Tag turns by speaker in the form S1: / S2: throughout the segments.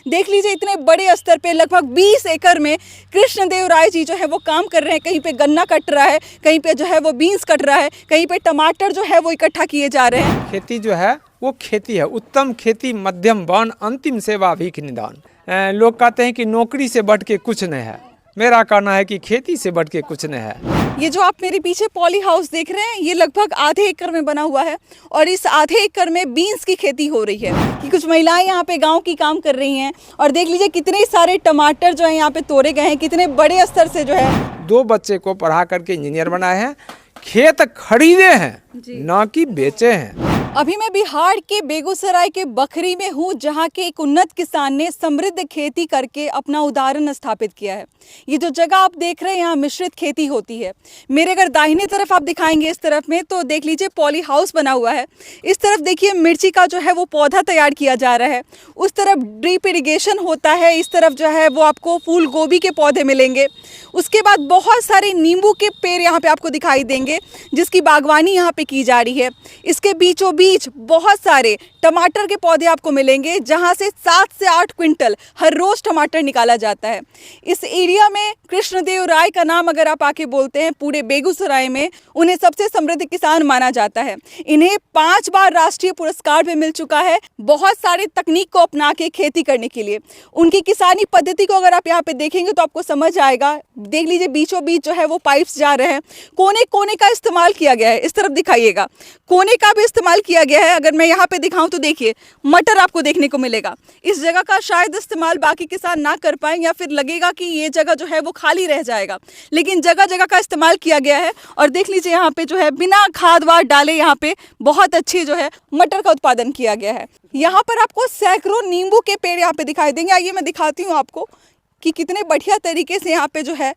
S1: देख लीजिए इतने बड़े स्तर पे लगभग 20 एकड़ में कृष्णदेव राय जी जो है वो काम कर रहे हैं। कहीं पे गन्ना कट रहा है, कहीं पे जो है वो बीन्स कट रहा है, कहीं पे टमाटर जो है वो इकट्ठा किए जा रहे हैं।
S2: खेती जो है वो खेती है, उत्तम खेती मध्यम वन अंतिम सेवा भीख निदान। लोग कहते हैं कि नौकरी से बढ़ के कुछ नहीं है, मेरा कहना है कि खेती से बढ़ के कुछ नहीं है।
S1: ये जो आप मेरे पीछे पॉली हाउस देख रहे हैं, ये लगभग आधे एकड़ में बना हुआ है और इस आधे एकड़ में बीन्स की खेती हो रही है कि कुछ महिलाएं यहाँ पे गांव की काम कर रही हैं। और देख लीजिए कितने सारे टमाटर जो है यहाँ पे तोड़े गए हैं, कितने बड़े स्तर से जो है।
S2: 2 बच्चे को पढ़ा करके इंजीनियर बनाए हैं, खेत खरीदे हैं ना कि बेचे हैं।
S1: अभी मैं बिहार के बेगूसराय के बखरी में हूँ, जहाँ के एक उन्नत किसान ने समृद्ध खेती करके अपना उदाहरण स्थापित किया है। ये जो जगह आप देख रहे हैं, यहाँ मिश्रित खेती होती है। मेरे अगर दाहिने तरफ आप दिखाएंगे इस तरफ में, तो देख लीजिए पॉली हाउस बना हुआ है। इस तरफ देखिए मिर्ची का जो है वो पौधा तैयार किया जा रहा है। उस तरफ ड्रिप इरिगेशन होता है। इस तरफ जो है वो आपको फूल गोभी के पौधे मिलेंगे। उसके बाद बहुत सारे नींबू के पेड़ यहाँ पे आपको दिखाई देंगे, जिसकी बागवानी यहाँ पे की जा रही है। इसके बीचों बीच बहुत सारे टमाटर के पौधे आपको मिलेंगे, जहाँ से 7 से 8 क्विंटल हर रोज टमाटर निकाला जाता है। इस एरिया में कृष्णदेव राय का नाम अगर आप आके बोलते हैं पूरे बेगूसराय में, उन्हें सबसे समृद्ध किसान माना जाता है। इन्हें 5 बार राष्ट्रीय पुरस्कार भी मिल चुका है, बहुत सारे तकनीक को अपना के खेती करने के लिए। उनकी किसानी पद्धति को अगर आप यहाँ पे देखेंगे तो आपको समझ आएगा। देख लीजिए बीचों बीच जो है वो पाइप्स जा रहे हैं। कोने कोने का इस्तेमाल किया गया है। इस तरफ दिखाइएगा, कोने का भी इस्तेमाल किया गया है। अगर मैं यहाँ पे दिखाऊं तो देखिए मटर आपको देखने को मिलेगा। इस जगह का शायद इस्तेमाल बाकी किसान ना कर पाए, या फिर लगेगा कि ये जगह जो है वो खाली रह जाएगा, लेकिन जगह जगह का इस्तेमाल किया गया है। और देख लीजिए यहाँ पे जो है बिना खाद वाद डाले यहाँ पे बहुत अच्छी जो है मटर का उत्पादन किया गया है। यहाँ पर आपको सैकड़ों नींबू के पेड़ यहाँ पे दिखाई देंगे। आइए मैं दिखाती हूँ आपको कि कितने बढ़िया तरीके से यहाँ पे जो है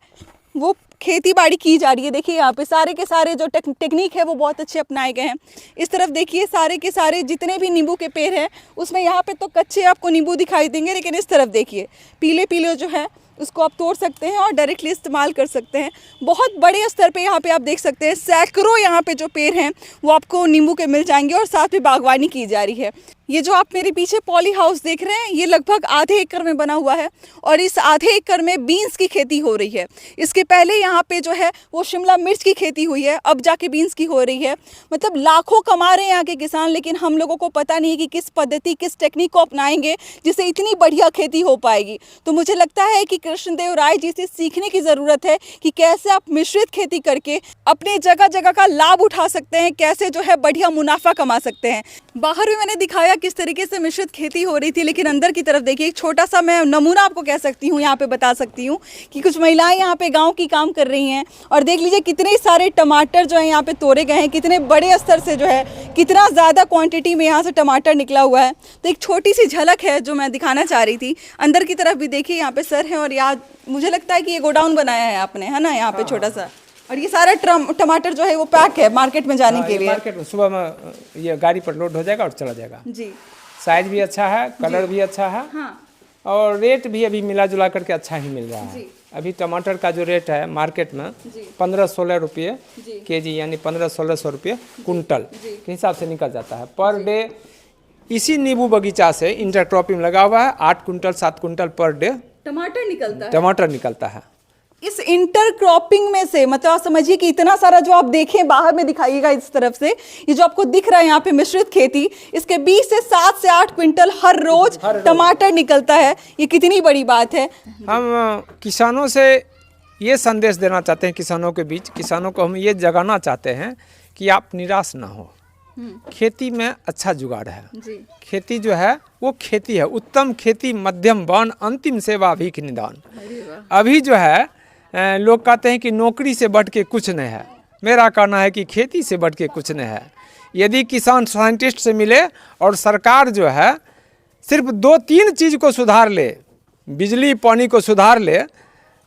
S1: वो खेती बाड़ी की जा रही है। देखिए यहाँ पे सारे के सारे जो टेक्निक है वो बहुत अच्छे अपनाए गए हैं। इस तरफ देखिए सारे के सारे जितने भी नींबू के पेड़ हैं, उसमें यहाँ पे तो कच्चे आपको नींबू दिखाई देंगे, लेकिन इस तरफ देखिए पीले पीले जो है उसको आप तोड़ सकते हैं और डायरेक्टली इस्तेमाल कर सकते हैं। बहुत बड़े स्तर पे यहाँ पे आप देख सकते हैं सैकड़ों यहाँ पे जो पेड़ हैं वो आपको नींबू के मिल जाएंगे, और साथ में बागवानी की जा रही है। ये जो आप मेरे पीछे पॉली हाउस देख रहे हैं, ये लगभग आधे एकड़ में बना हुआ है और इस आधे एकड़ में बीन्स की खेती हो रही है। इसके पहले यहाँ पे जो है वो शिमला मिर्च की खेती हुई है, अब जाके बीन्स की हो रही है। मतलब लाखों कमा रहे हैं यहाँ के किसान, लेकिन हम लोगों को पता नहीं कि किस पद्धति किस टेक्निक को अपनाएंगे जिससे इतनी बढ़िया खेती हो पाएगी। तो मुझे लगता है कि कृष्णदेव राय जी से सीखने की ज़रूरत है कि कैसे आप मिश्रित खेती करके अपने जगह जगह का लाभ उठा सकते हैं, कैसे जो है बढ़िया मुनाफा कमा सकते हैं। बाहर भी मैंने दिखाया किस तरीके से मिश्रित खेती हो रही थी, लेकिन अंदर की तरफ देखिए एक छोटा सा मैं नमूना आपको कह सकती हूँ, यहाँ पे बता सकती हूँ कि कुछ महिलाएं यहाँ पे गांव की काम कर रही हैं। और देख लीजिए कितने सारे टमाटर जो है यहाँ पे तोड़े गए हैं, कितने बड़े स्तर से जो है कितना ज़्यादा क्वांटिटी में यहाँ से टमाटर निकला हुआ है। तो एक छोटी सी झलक है जो मैं दिखाना चाह रही थी। अंदर की तरफ भी देखिए यहाँ पे सर है, और यहाँ मुझे लगता है कि ये गोडाउन बनाया है आपने, है ना, यहाँ पे छोटा सा। और ये सारा टमाटर जो है वो पैक है मार्केट में जाने के लिए।
S2: मार्केट में सुबह में ये गाड़ी पर लोड हो जाएगा और चला जाएगा
S1: जी।
S2: साइज भी अच्छा है, कलर भी अच्छा है, हाँ। और रेट भी अभी मिला जुला करके अच्छा ही मिल रहा है। अभी टमाटर का जो रेट है मार्केट में 15-16 रुपये केजी, यानी 1500-1600 रुपये कुंटल के हिसाब से निकल जाता है पर डे। इसी नींबू बगीचा से इंटरक्रॉपिंग लगा हुआ है, 8 कुंटल 7 कुंटल पर डे टमाटर निकलता है।
S1: इस इंटरक्रॉपिंग में से मतलब आप समझिए कि इतना सारा जो आप देखें बाहर में दिखाइएगा इस तरफ से, ये जो आपको दिख रहा है यहाँ पे मिश्रित खेती, इसके 20 से 7 से 8 क्विंटल हर रोज टमाटर निकलता है। ये कितनी बड़ी बात है।
S2: हम किसानों से ये संदेश देना चाहते हैं, किसानों के बीच किसानों को हम ये जगाना चाहते हैं कि आप निराश ना हो। खेती में अच्छा जुगाड़ है जी। खेती जो है वो खेती है, उत्तम खेती मध्यम वन अंतिम सेवा भीख निदान। अभी जो है लोग कहते हैं कि नौकरी से बढ़ के कुछ नहीं है, मेरा कहना है कि खेती से बढ़ के कुछ नहीं है। यदि किसान साइंटिस्ट से मिले और सरकार जो है सिर्फ 2-3 चीज़ को सुधार ले, बिजली पानी को सुधार ले,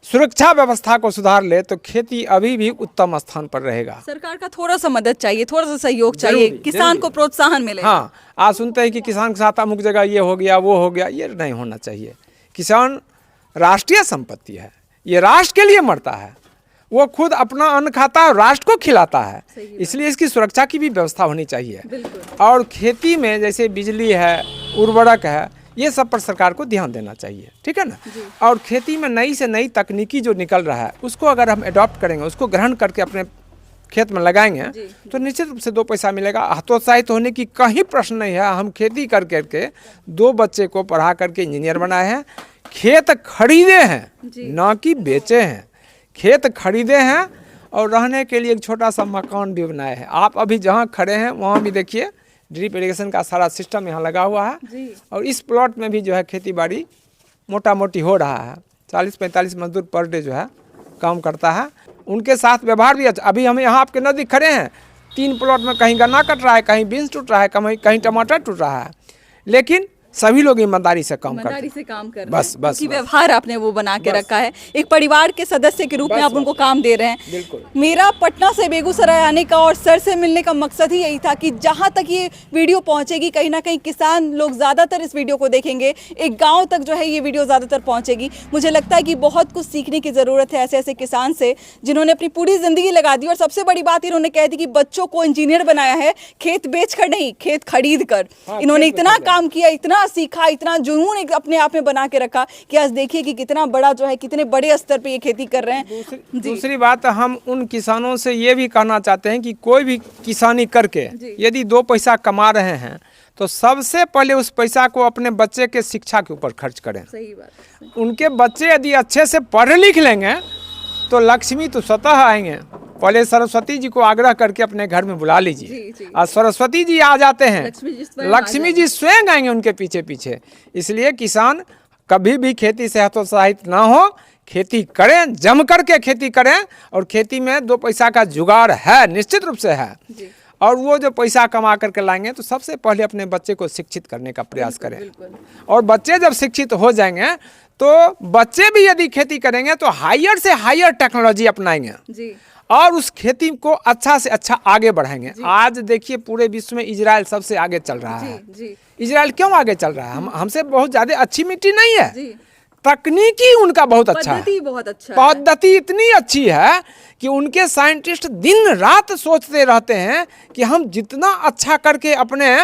S2: सुरक्षा व्यवस्था को सुधार ले, तो खेती अभी भी उत्तम स्थान पर रहेगा।
S1: सरकार का थोड़ा सा मदद चाहिए, थोड़ा सा सहयोग चाहिए, किसान को प्रोत्साहन मिले।
S2: हाँ, आज सुनते हैं कि किसान के साथ अमुक जगह ये हो गया वो हो गया, ये नहीं होना चाहिए। किसान राष्ट्रीय संपत्ति है, ये राष्ट्र के लिए मरता है, वो खुद अपना अन्न खाता है, राष्ट्र को खिलाता है, इसलिए इसकी सुरक्षा की भी व्यवस्था होनी चाहिए। और खेती में जैसे बिजली है, उर्वरक है, ये सब पर सरकार को ध्यान देना चाहिए, ठीक है ना। और खेती में नई से नई तकनीकी जो निकल रहा है उसको अगर हम अडॉप्ट करेंगे, उसको ग्रहण करके अपने खेत में लगाएंगे तो निश्चित रूप से 2 पैसा मिलेगा। हतोत्साहित होने की कहीं प्रश्न नहीं है। हम खेती कर करके 2 बच्चे को पढ़ा करके इंजीनियर बनाए हैं, खेत खरीदे हैं ना कि बेचे हैं, खेत खरीदे हैं और रहने के लिए एक छोटा सा मकान भी बनाए हैं। आप अभी जहाँ खड़े हैं वहाँ भी देखिए ड्रिप इरिगेशन का सारा सिस्टम यहाँ लगा हुआ है और इस प्लॉट में भी जो है खेती बाड़ी मोटा मोटी हो रहा है। 40-45 मजदूर पर डे जो है काम करता है, उनके साथ व्यवहार भी अच्छा। अभी हम यहाँ आपके नज़दीक खड़े हैं, 3 प्लॉट में कहीं गन्ना कट रहा है, कहीं बीन्स टूट रहा है, कहीं टमाटर टूट रहा है, लेकिन सभी लोग ईमानदारी से काम करते हैं। बस
S1: व्यवहार आपने वो बना के रखा है, एक परिवार के सदस्य के रूप में आप उनको काम दे रहे हैं।
S2: बिल्कुल।
S1: मेरा पटना से बेगूसराय आने का और सर से मिलने का मकसद ही यही था कि जहां तक ये वीडियो पहुंचेगी कहीं ना कहीं किसान लोग ज़्यादातर इस वीडियो को देखेंगे, एक गाँव तक जो है ये वीडियो ज़्यादातर पहुँचेगी। मुझे लगता है कि बहुत कुछ सीखने की ज़रूरत है ऐसे ऐसे किसान से जिन्होंने अपनी पूरी ज़िंदगी लगा दी। और सबसे बड़ी बात इन्होंने कह दी कि बच्चों को इंजीनियर बनाया है, खेत बेच कर नहीं, खेत खरीद कर। इन्होंने इतना काम किया, इतना सीखा, इतना जुनून एक अपने आप में बना के रखा कि आज देखिए कि कितना बड़ा जो है, कितने बड़े स्तर पे ये खेती कर रहे हैं।
S2: दूसरी बात, हम उन किसानों से ये भी कहना चाहते हैं कि कोई भी किसानी करके यदि 2 पैसा कमा रहे हैं तो सबसे पहले उस पैसा को अपने बच्चे के शिक्षा के ऊपर खर्च करें। सही बात। उनके बच्चे यदि अच्छे से पढ़ लिख लेंगे तो लक्ष्मी तो स्वतः आएंगे। पहले सरस्वती जी को आग्रह करके अपने घर में बुला लीजिए, और सरस्वती जी आ जाते हैं, लक्ष्मी जी स्वयं आएंगे उनके पीछे पीछे। इसलिए किसान कभी भी खेती से हतोत्साहित ना हो, खेती करें, जम करके खेती करें। और खेती में 2 पैसा का जुगाड़ है, निश्चित रूप से है। और वो जो पैसा कमा करके लाएंगे तो सबसे पहले अपने बच्चे को शिक्षित करने का प्रयास करें। और बच्चे जब शिक्षित हो जाएंगे तो बच्चे भी यदि खेती करेंगे तो हायर से हायर टेक्नोलॉजी अपनाएंगे और उस खेती को अच्छा से अच्छा आगे बढ़ाएंगे। आज देखिए पूरे विश्व में इजराइल सबसे आगे चल रहा है। इजराइल क्यों आगे चल रहा है? हमसे बहुत ज़्यादा अच्छी मिट्टी नहीं है, तकनीकी उनका बहुत अच्छा है, पद्धति इतनी अच्छी है कि उनके साइंटिस्ट दिन रात सोचते रहते हैं कि हम जितना अच्छा करके अपने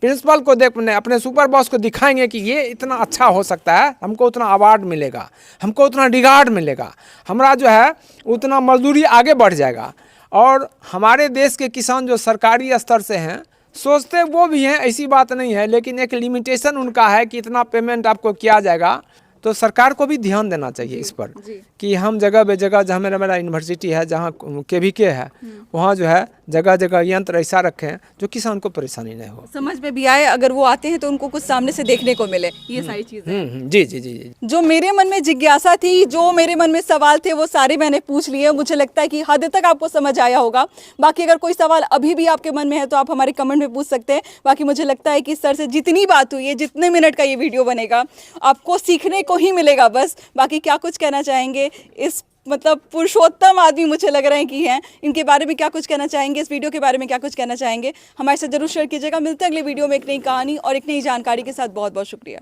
S2: प्रिंसिपल को अपने सुपर बॉस को दिखाएंगे कि ये इतना अच्छा हो सकता है, हमको उतना अवार्ड मिलेगा, हमको उतना रिगार्ड मिलेगा, हमारा जो है उतना मजदूरी आगे बढ़ जाएगा। और हमारे देश के किसान जो सरकारी स्तर से हैं सोचते वो भी हैं, ऐसी बात नहीं है, लेकिन एक लिमिटेशन उनका है कि इतना पेमेंट आपको किया जाएगा। तो सरकार को भी ध्यान देना चाहिए इस पर कि हम जगह बे जगह, जहाँ मेरा यूनिवर्सिटी है, जहाँ KVK है, वहाँ जो है जगह जगह यंत्र ऐसा रखें जो किसान को परेशानी नहीं हो,
S1: समझ में भी आए। अगर वो आते हैं तो उनको कुछ सामने से देखने को मिले, ये सारी चीजें।
S2: जी जी जी जी।
S1: जो मेरे मन में जिज्ञासा थी, जो मेरे मन में सवाल थे, वो सारे मैंने पूछ लिए। मुझे लगता है कि हद तक आपको समझ आया होगा। बाकी अगर कोई सवाल अभी भी आपके मन में है तो आप हमारे कमेंट में पूछ सकते हैं। बाकी मुझे लगता है कि सर से जितनी बात हुई है, जितने मिनट का ये वीडियो बनेगा, आपको सीखने को ही मिलेगा बस। बाकी क्या कुछ कहना चाहेंगे इस मतलब पुरुषोत्तम आदमी मुझे लग रहे हैं कि हैं, इनके बारे में क्या कुछ कहना चाहेंगे, इस वीडियो के बारे में क्या कुछ कहना चाहेंगे, हमारे साथ जरूर शेयर कीजिएगा। मिलते हैं अगले वीडियो में एक नई कहानी और एक नई जानकारी के साथ। बहुत बहुत शुक्रिया।